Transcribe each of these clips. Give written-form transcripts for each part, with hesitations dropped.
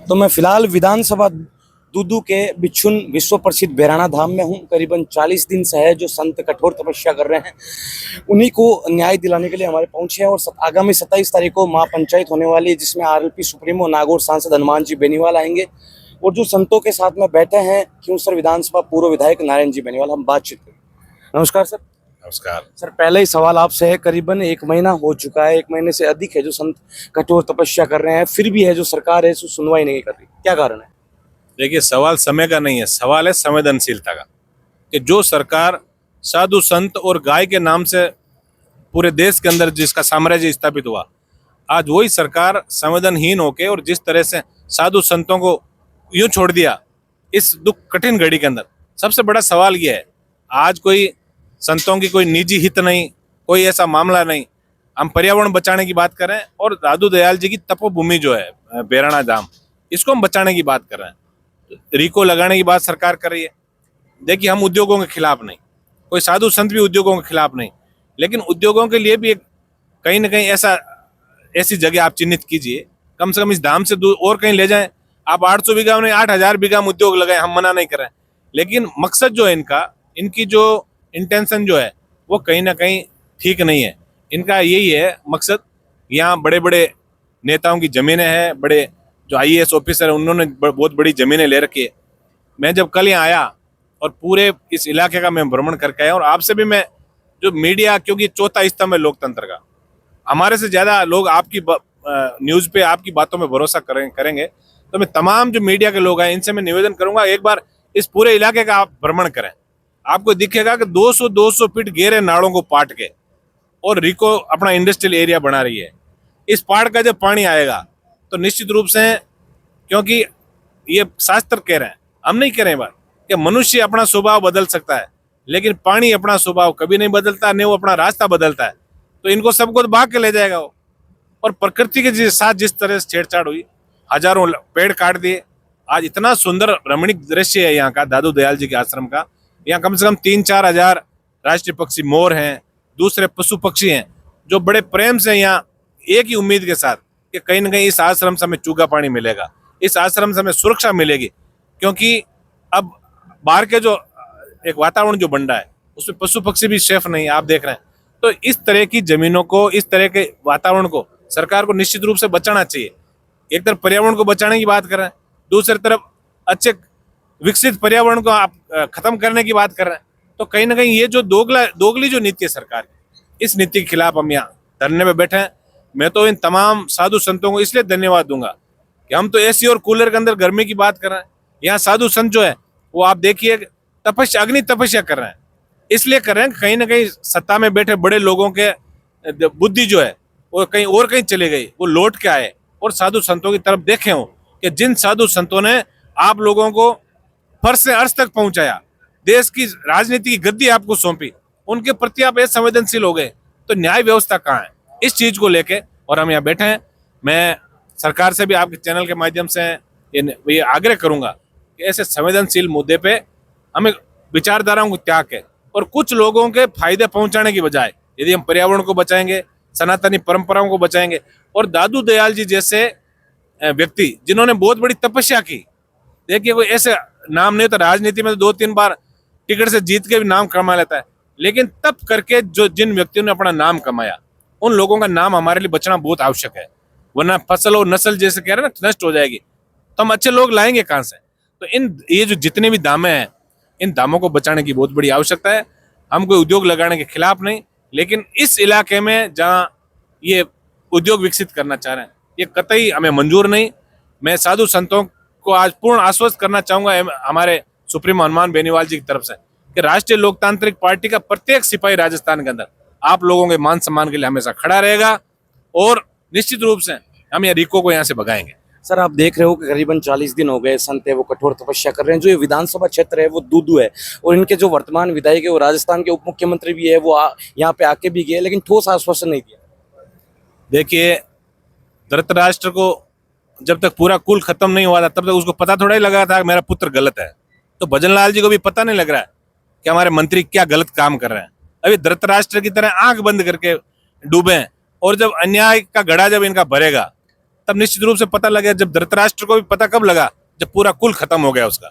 तो मैं फिलहाल विधानसभा दूदू के बिच्छुन विश्व प्रसिद्ध बेराना धाम में हूँ। करीबन 40 दिन से है जो संत कठोर तपस्या कर रहे हैं, उन्हीं को न्याय दिलाने के लिए हमारे पहुंचे हैं। और आगामी 27 तारीख को महापंचायत होने वाली है, जिसमें आरएलपी सुप्रीमो नागौर सांसद हनुमान जी बेनीवाल आएंगे और जो संतों के साथ में बैठे हैं क्यूंसर विधानसभा पूर्व विधायक नारायण जी बेनीवाल, हम बातचीत करेंगे। नमस्कार सर। नमस्कार सर, पहले ही सवाल आपसे है, करीबन 1 महीना हो चुका है, 1 महीने से अधिक है जो संत कठोर तपस्या कर रहे हैं, फिर भी है जो सरकार है सो सुनवाई नहीं कर रही, क्या कारण है? देखिए, सवाल समय का नहीं है, सवाल है संवेदनशीलता का। कि जो सरकार साधु संत और गाय के नाम से पूरे देश के अंदर जिसका साम्राज्य स्थापित हुआ, आज वही सरकार संवेदनहीन होके और जिस तरह से साधु संतों को यूं छोड़ दिया इस दुख कठिन घड़ी के अंदर। सबसे बड़ा सवाल यह है, आज कोई संतों की कोई निजी हित नहीं, कोई ऐसा मामला नहीं। हम पर्यावरण बचाने की बात कर रहे हैं और दादू दयाल जी की तपोभूमि जो है बेराना धाम, इसको हम बचाने की बात कर रहे हैं। रिको लगाने की बात सरकार कर रही है। देखिए, हम उद्योगों के खिलाफ नहीं, कोई साधु संत भी उद्योगों के खिलाफ नहीं, लेकिन उद्योगों के लिए भी एक कहीं ना कहीं ऐसी जगह आप चिन्हित कीजिए, कम से कम इस धाम से दूर और कहीं ले जाएं। आप 800 बीघा में 8000 बीघा में उद्योग लगाएं, हम मना नहीं कर रहे हैं, लेकिन मकसद जो है इनकी जो इंटेंशन जो है वो कहीं ना कहीं ठीक नहीं है। इनका यही है मकसद, यहाँ बड़े बड़े नेताओं की जमीनें हैं, बड़े जो आईएएस ऑफिसर है उन्होंने बहुत बड़ी जमीनें ले रखी है। मैं जब कल यहाँ आया और पूरे इस इलाके का मैं भ्रमण करके आया, और आपसे भी मैं जो मीडिया, क्योंकि चौथा स्तंभ है लोकतंत्र का, हमारे से ज्यादा लोग आपकी न्यूज पे आपकी बातों में भरोसा करेंगे। तो मैं तमाम जो मीडिया के लोग हैं इनसे मैं निवेदन करूंगा, एक बार इस पूरे इलाके का आप भ्रमण करें। आपको दिखेगा कि 200 फीट गहरे नालों को पाट के और रिको अपना इंडस्ट्रियल एरिया बना रही है। इस पहाड़ का जब पानी आएगा तो निश्चित रूप से, क्योंकि ये शास्त्र कह रहे हैं, हम नहीं कह रहे हैं बात, कि मनुष्य अपना स्वभाव बदल सकता है, लेकिन पानी अपना स्वभाव कभी नहीं बदलता, नहीं वो अपना रास्ता बदलता है। तो इनको सबको तो भाग के ले जाएगा वो। और प्रकृति के साथ जिस तरह से छेड़छाड़ हुई, हजारों पेड़ काट दिए। आज इतना सुंदर रमणीक दृश्य है यहाँ का, दादू दयाल जी के आश्रम का। यहाँ कम से कम 3-4 हजार राष्ट्रीय पक्षी मोर हैं, दूसरे पशु पक्षी हैं, जो बड़े प्रेम से यहाँ एक ही उम्मीद के साथ कि कहीं ना कहीं इस आश्रम से हमें चूगा पानी मिलेगा, इस आश्रम से हमें सुरक्षा मिलेगी। क्योंकि अब बाहर के जो एक वातावरण जो बन रहा है उसमें पशु पक्षी भी सेफ नहीं, आप देख रहे हैं। तो इस तरह की जमीनों को, इस तरह के वातावरण को सरकार को निश्चित रूप से बचाना चाहिए। एक तरफ पर्यावरण को बचाने की बात कर रहे हैं, दूसरी तरफ अच्छे विकसित पर्यावरण को आप खत्म करने की बात कर रहे हैं। तो कहीं ना कहीं ये जो दोगली जो नीति है सरकार की, इस नीति के खिलाफ हम यहाँ धरने में बैठे हैं। मैं तो इन तमाम साधु संतों को इसलिए धन्यवाद दूंगा कि हम तो एसी और कूलर के अंदर गर्मी की बात कर रहे हैं, यहाँ साधु संत जो है वो आप देखिए तपस्या, अग्नि तपस्या कर रहे हैं। इसलिए कर रहे हैं कहीं ना कहीं सत्ता में बैठे बड़े लोगों के बुद्धि जो है वो कहीं और कहीं चले गई, वो लौट के आए और साधु संतों की तरफ देखे हो कि जिन साधु संतों ने आप लोगों को फर्श से अर्श तक पहुंचाया, देश की राजनीति की गद्दी आपको सौंपी, उनके प्रति आप असंवेदनशील हो गए, तो न्याय व्यवस्था कहाँ है? इस चीज को लेके और हम यहाँ बैठे हैं। मैं सरकार से भी आपके चैनल के माध्यम से ये आग्रह करूंगा कि ऐसे संवेदनशील मुद्दे पे हमें विचारधाराओं को त्याग के और कुछ लोगों के फायदे पहुंचाने की बजाय यदि हम पर्यावरण को बचाएंगे, सनातनी परंपराओं को बचाएंगे, और दादू दयाल जी जैसे व्यक्ति जिन्होंने बहुत बड़ी तपस्या की, देखिए कोई ऐसे नाम नहीं होता, राजनीति में तो 2-3 बार टिकट से जीत के भी नाम कमा लेता है, लेकिन तप करके जो जिन व्यक्तियों ने अपना नाम कमाया, उन लोगों का नाम हमारे लिए बचना बहुत आवश्यक है, वरना फसल और नस्ल जैसे कह रहे हैं ना नष्ट हो जाएगी, तो हम अच्छे लोग लाएंगे कहाँ से? तो ये जो जितने भी दामे हैं, इन दामों को बचाने की बहुत बड़ी आवश्यकता है। हम कोई उद्योग लगाने के खिलाफ नहीं, लेकिन इस इलाके में जहाँ ये उद्योग विकसित करना चाह रहे हैं, ये कतई हमें मंजूर नहीं। मैं साधु संतों को आज पूर्ण आश्वस्त करना चाहूंगा हमारे सुप्रीम हनुमान बेनीवाल जी की तरफ से कि राष्ट्रीय लोकतांत्रिक पार्टी का प्रत्येक सिपाही राजस्थान के अंदर आप लोगों के मान सम्मान के लिए हमेशा खड़ा रहेगा, और निश्चित रूप से हम ये रिको को यहाँ से भगाएंगे। सर, आप देख रहे हो कि करीबन 40 दिन हो गए संत है वो कठोर तपस्या कर रहे हैं। जो ये विधानसभा क्षेत्र है वो दूदू है, और इनके जो वर्तमान विधायक है वो राजस्थान के उप मुख्यमंत्री भी है, वो यहाँ पे आके भी गए, लेकिन ठोस आश्वासन नहीं दिया। देखिए, धृतराष्ट्र को जब तक पूरा कुल खत्म नहीं हुआ था तब तक उसको पता थोड़ा ही लगा था कि मेरा पुत्र गलत है। तो भजनलाल जी को भी पता नहीं लग रहा है कि हमारे मंत्री क्या गलत काम कर रहे हैं। अभी धृतराष्ट्र की तरह आंख बंद करके डूबे हैं, और जब अन्याय का घड़ा जब इनका भरेगा तब निश्चित रूप से पता लगा। जब धृतराष्ट्र को भी पता कब लगा, जब पूरा कुल खत्म हो गया उसका।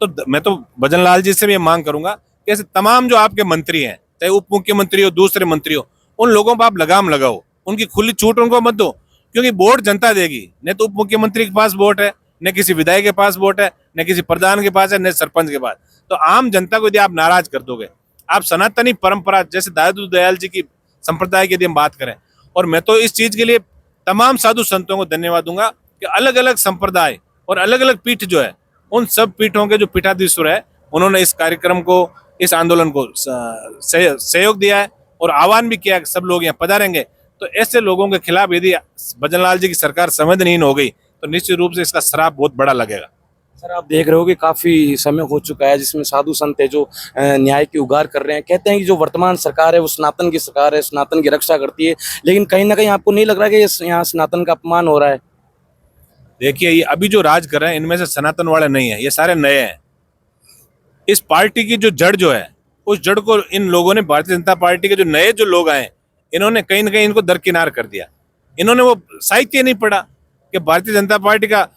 तो मैं तो भजन लाल जी से भी ये मांग करूंगा कि ऐसे तमाम जो आपके मंत्री हैं, चाहे उप मुख्यमंत्री हो, दूसरे मंत्री हो, उन लोगों पर आप लगाम लगाओ, उनकी खुली छूट उनको मत दो, क्योंकि वोट जनता देगी। न तो उप मुख्यमंत्री के पास वोट है, न किसी विधायक के पास वोट है, न किसी प्रधान के पास है, न सरपंच के पास। तो आम जनता को यदि आप नाराज कर दोगे, आप सनातनी परंपरा जैसे दादू दयाल जी की संप्रदाय की यदि हम बात करें, और मैं तो इस चीज के लिए तमाम साधु संतों को धन्यवाद दूंगा कि अलग अलग संप्रदाय और अलग अलग पीठ जो है, उन सब पीठों के जो पीठाधीश्वर है, उन्होंने इस कार्यक्रम को, इस आंदोलन को सहयोग दिया है और आह्वान भी किया कि सब लोग यहाँ पधारेंगे। तो ऐसे लोगों के खिलाफ यदि भजनलाल जी की सरकार संवेदनहीन हो गई तो निश्चित रूप से इसका श्राप बहुत बड़ा लगेगा। सर, आप देख रहे हो कि काफी समय हो चुका है जिसमें साधु संत है जो न्याय की उगार कर रहे हैं। कहते हैं कि जो वर्तमान सरकार है वो सनातन की सरकार है, सनातन की रक्षा करती है, लेकिन कहीं ना कहीं आपको नहीं लग रहा कि यहाँ सनातन का अपमान हो रहा है? देखिए, ये अभी जो राज कर रहे हैं इनमें से सनातन वाले नहीं है, ये सारे नए हैं। इस पार्टी की जो जड़ जो है, उस जड़ को इन लोगों ने, भारतीय जनता पार्टी के जो नए जो लोग आए, इन्होंने कहीं ना कहीं इनको दरकिनार कर दिया। इन्होंने वो साहित्य नहीं पढ़ा कि भारतीय जनता पार्टी का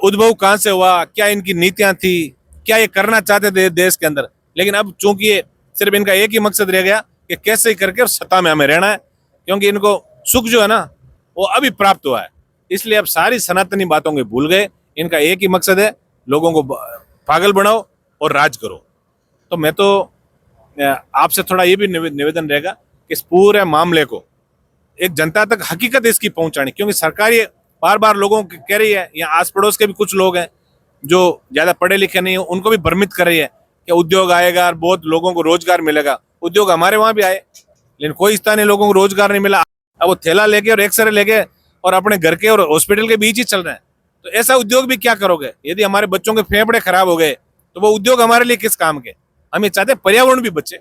उद्भव कहाँ से हुआ, क्या इनकी नीतियां थी, क्या ये करना चाहते थे देश के अंदर। लेकिन अब चूंकि ये सिर्फ इनका एक ही मकसद रह गया कि कैसे ही करके और सत्ता में हमें रहना है, क्योंकि इनको सुख जो है ना वो अभी प्राप्त हुआ है, इसलिए अब सारी सनातनी बातों को भूल गए। इनका एक ही मकसद है, लोगों को पागल बनाओ और राज करो। तो मैं तो आपसे थोड़ा ये भी निवेदन रहेगा कि इस पूरे मामले को एक जनता तक हकीकत इसकी पहुंचानी, क्योंकि सरकार ये बार बार लोगों को कह रही है, यहाँ आस पड़ोस के भी कुछ लोग हैं जो ज्यादा पढ़े लिखे नहीं है, उनको भी भ्रमित कर रही है कि उद्योग आएगा और बहुत लोगों को रोजगार मिलेगा। उद्योग हमारे वहां भी आए, लेकिन कोई स्थानीय लोगों को रोजगार नहीं मिला। अब वो थैला लेके और एक्सरे लेके और अपने घर के और हॉस्पिटल के बीच ही चल रहे हैं। तो ऐसा उद्योग भी क्या करोगे? यदि हमारे बच्चों के फेफड़े खराब हो गए तो वो उद्योग हमारे लिए किस काम के? हम ये चाहते पर्यावरण भी बचे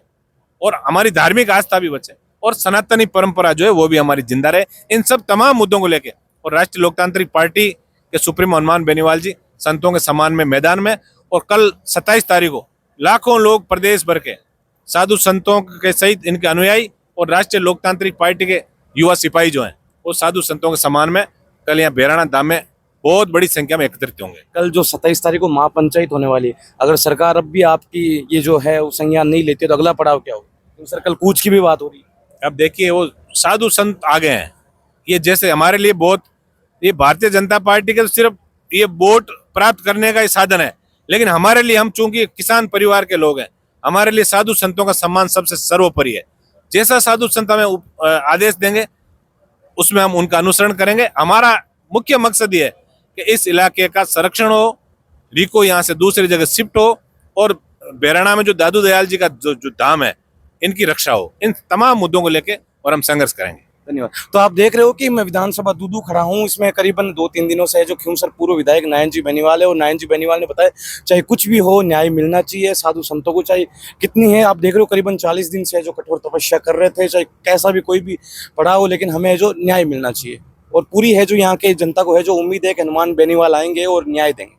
और हमारी धार्मिक आस्था भी बचे और सनातनी परंपरा जो है वो भी हमारी जिंदा रहे। इन सब तमाम मुद्दों को लेके और राष्ट्रीय लोकतांत्रिक पार्टी के सुप्रीमो हनुमान बेनीवाल जी संतों के सम्मान में मैदान में, और कल 27 तारीख को लाखों लोग प्रदेश भर के साधु संतों के सहित इनके अनुयायी और राष्ट्रीय लोकतांत्रिक पार्टी के युवा सिपाही जो हैं वो साधु संतों के सम्मान में कल यहाँ बेराना धाम में बहुत बड़ी संख्या में एकत्रित होंगे। कल जो 27 तारीख को महापंचायत होने वाली है, अगर सरकार अब भी आपकी ये जो है वो संज्ञान नहीं लेती तो अगला पड़ाव क्या होगा? तो सर, कल कूच की भी बात हो रही है। अब देखिए, वो साधु संत आ गए हैं, ये जैसे हमारे लिए बहुत, ये भारतीय जनता पार्टी के तो सिर्फ ये वोट प्राप्त करने का ही साधन है, लेकिन हमारे लिए, हम चूंकि किसान परिवार के लोग हैं, हमारे लिए साधु संतों का सम्मान सबसे सर्वोपरि है। जैसा साधु संत हमें आदेश देंगे उसमें हम उनका अनुसरण करेंगे। हमारा मुख्य मकसद ये है कि इस इलाके का संरक्षण हो, रिको यहाँ से दूसरी जगह शिफ्ट हो और बेराना में जो दादू दयाल जी का जो धाम है इनकी रक्षा हो। इन तमाम मुद्दों को लेके और हम संघर्ष करेंगे। धन्यवाद। तो आप देख रहे हो कि मैं विधानसभा दूदू खड़ा हूँ, इसमें करीबन 2-3 दिनों से है जो खिंवसर पूर्व विधायक नयन जी बेनीवाल है, और नयन जी बेनीवाल ने बताया चाहे कुछ भी हो न्याय मिलना चाहिए साधु संतों को, चाहे कितनी है। आप देख रहे हो करीबन 40 दिन से जो कठोर तपस्या कर रहे थे, चाहे कैसा भी कोई भी पड़ा हो, लेकिन हमें जो न्याय मिलना चाहिए। और पूरी है जो यहाँ के जनता को है जो उम्मीद है कि हनुमान बेनीवाल आएंगे और न्याय देंगे।